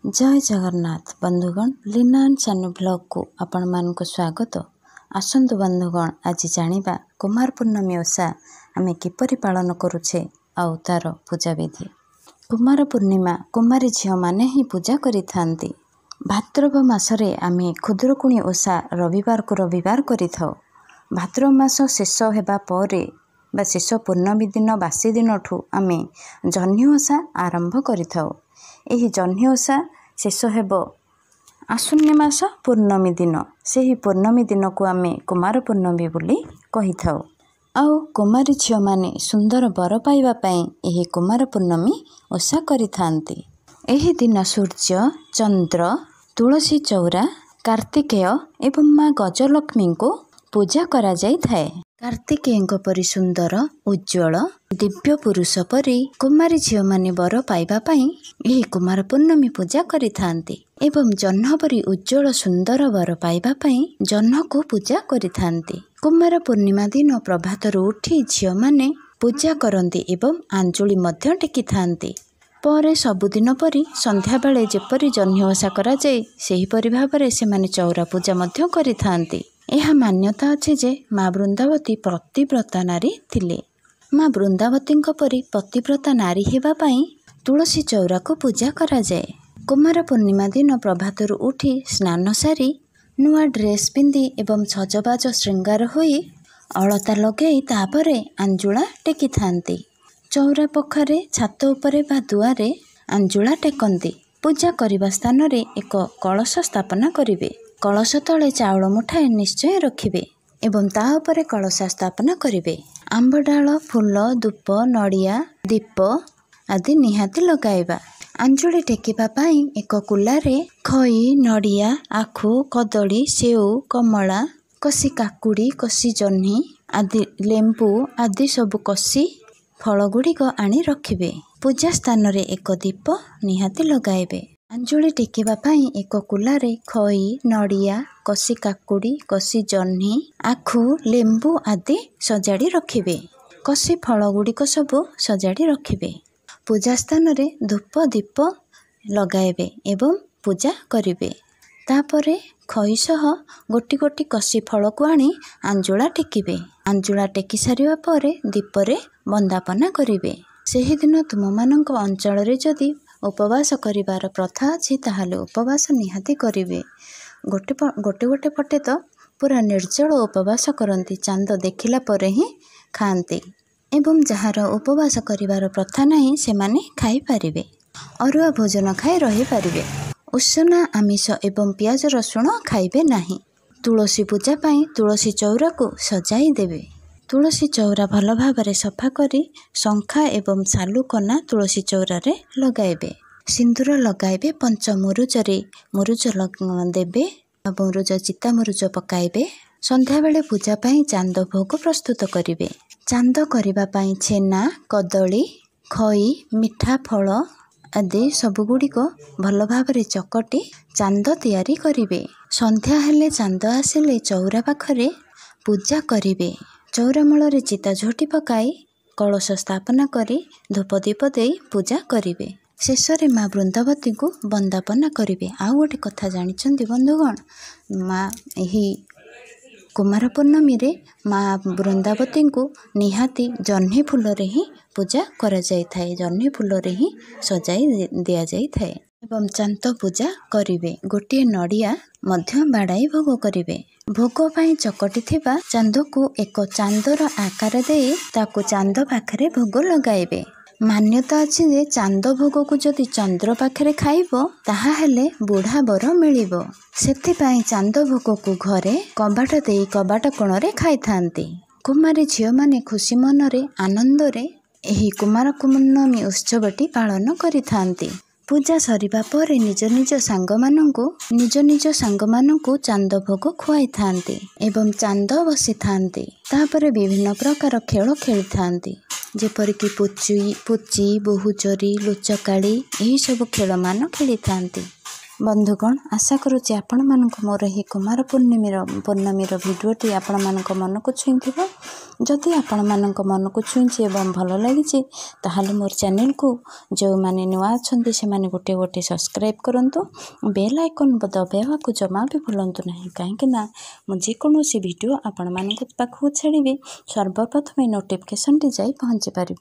जय जगन्नाथ बंधुगण लीना एंड सानू ब्लॉग को आपण मानक स्वागत। आसंतु बंधुगण आज जानिबा कुमार पूर्णमी ओषा आमे किपरि पालन करुछे आउ तार पूजा विधि। कुमार पूर्णिमा कुमारी झियो माने ही पूजा करिथांती। भाद्रव मासरे आमे खुदुरुकुणी ओषा रविवार को रविवार करिथाउ। भाद्रव मास शेष हेबा परे बा शेष पूर्णमी दिन बासी दिन ठू आमे जह्नि ओषा आरंभ करिथाउ। एही जह्नि ओषा शेष हेब आश्विन मास पूर्णमी दिन। सेही पूर्णमी दिन को आमे कुमार पूर्णमी बोली कहि थाउ। आउ कुमारी झियो माने सुंदर बर पाइबा पई एही कुमार पूर्णमी ओषा करिथांती। एही दिन सूर्य चंद्र तुलसी चौरा कार्तिकेय एवं माँ गजलक्ष्मी को पूजा करा जाई थाए। कार्तिकेय परि सुंदर उज्ज्वल दिव्य पुरुष परि कुमारी झियो माने बर पाइबा पई एही कुमार पूर्णमी पूजा करिथांती एवं जह्न परि उज्ज्वल सुंदर बर पाइबा पई जह्न को पूजा करिथांती। कुमार पूर्णिमा दिन प्रभातरु उठी झियो माने पूजा करंती एवं आंजुली मध्य टेकी थांती। परे सबुदिन परि संध्या बेले जेपरि जह्नि ओषा करा जाय सेही परि भाबरे से माने चौरा पूजा मध्य करिथांती। यह मान्यता अच्छे जे माँ वृंदावती पतिव्रता नारी थिले। माँ वृंदावती परि पतिव्रता नारी हेबा पई तुलसी चौरा को पूजा करा जाए। कुमार पूर्णिमा दिन प्रभातरु उठी स्नान सारी नुआ ड्रेस पिंधि एवं सजबाज श्रृंगार होई अलता लगई तापरे आंजुला टेकी थांती। चौरा पखारे छात उपरे बा दुआरे आंजुला टेकंती। पूजा करिबा स्थान रे एक कलश स्थापना करिवे। कलश तले चाउल मुठाए निश्चय रखिबे एवं ता उपरे कलश स्थापना करिवे। आंब डाल फूल धूप नड़िया दीप आदि निहाती लगाइबा। आंजुली टेकिबा पाई एक कुलारे खई नड़िया आखु कदली सेऊ कमला कसी काकुड़ी कसी जह्नि आदि लेंबू आदि सब कसी फल गुड़िक आनी रखिबे। पूजा स्थान रे एक दीप निहाती लगाइबे। आंजुली टेकिबा पाई एक कुलारे खई नड़िया कसी काकुड़ी कसी जह्नि आखु लेंबू आदि सजाड़ी रखिबे। कसी फल गुड़िक सब सजाड़ी रखिबे। पूजा स्थान रे धूप दीप लगाइबे एवं पूजा करिवे। तापरे खई सह गोटी गोटी कसी फल को आनी आंजुला टेकिबे। आंजुला टेकी सारिबा परे दीपरे बंदापना करिवे। सेही दिन तुम मानक अंचल रे जदि उपवास करिवार प्रथा अछि ताहाले उपवास निहाती करिवे। गोटे गोटे पटे तो पूरा निर्जल उपवास करंती। चांद देखिला परे ही खाआंती एवं जहार उपवास करिवार प्रथा नाही से माने खाई पारिवे। अरुआ भोजन खाई रही पारिवे। उषना आमिष एवं पियाज रसुण खाइबे नाही। तुलसी पूजा पाई तुलसी चौरा को सजाई देवे। तुलसी चौरा भल भाबरे सफा करी शंखा एवं सालुकना तुलसी चौरा रे लगाइबे। सिंदूर लगाइबे। पंच मुरुजरे मुरुज देबे। मुरुज चिता मुरुज पकाइबे। संध्या बेले पूजा पाई चांद भोग प्रस्तुत करिवे। चांद करिबा पाई छेना कदली खई मिठा फल आदि सबुगुड़िक भल भाबरे चकटी चांद तैयारी करिवे। संध्या हेले चांद आसिले चौरा पाखरे पूजा करिवे। चौरा मूल चिता झोटी पकाई कलश स्थापना करी धूप दीप देई पूजा करिवे। शेष रे माँ वृंदावती को बंदापना करिवे। आउ गोटे कथा जानिछंती बंधुगण माँ एही कुमार पूर्णमी रे माँ वृंदावती को निहाती जह्नि फूल रे ही पूजा करा जाई थाए। जह्नि फूल रे ही सजाई दिया जाई थाए एवं चांद पूजा करिवे। गोटे नड़िया मध्य बाड़ाई भोग करिवे। भोग पाई चकटी थिबा चांद को एक चांदर आकार दे ताको चांद पाखरे भोग लगाइबे। मान्यता अछि जे चांद भोग को जदि चंद्र पाखरे खाइबो ताहा हेले बुढ़ा बर मिलिबो। सेथिपाई चांद भोग को घरे कबाट देई कबाट कोण रे खाई थांती। कुमारी झियो माने खुशी मन रे आनंद रे एही कुमार पूर्णमी उत्सवटी पालन करि थांती। पूजा सरिबा परे निज निज सांग मानंकु चांद भोग खुआई थांती एवं चांद बसी थांती। तापरे विभिन्न प्रकार खेल खेली थांती जेपरिक पुची बोहुचोरी लुचकाड़ी यही सब खेल मान खेली थांती। बंधुगण आशा करुच्ची आपण मानक मोर ही कुमार पूर्णमीर भिडियोटी आपण मानक मन को छुई जदि आपण मानक मन को छुई एवं भल लगी ताहले मोर चैनल को जो माने नुआ अच्छे से माने गोटे गोटे सब्सक्राइब करंतु बेल आइकन दबाइवा को जमा भी भूलंतु नहीं कहीं जेकोसी वीडियो आपण मानक पाखु छाड़ी सर्वप्रथम नोटिफिकेशन टी जाई पहुँची पार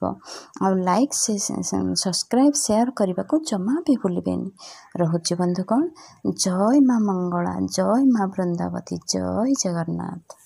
आ लाइक सब्सक्राइब शेयर करने को जमा भी भूलें रोचे बंधुगण जय माँ मंगला जय माँ वृंदावती जय जगन्नाथ।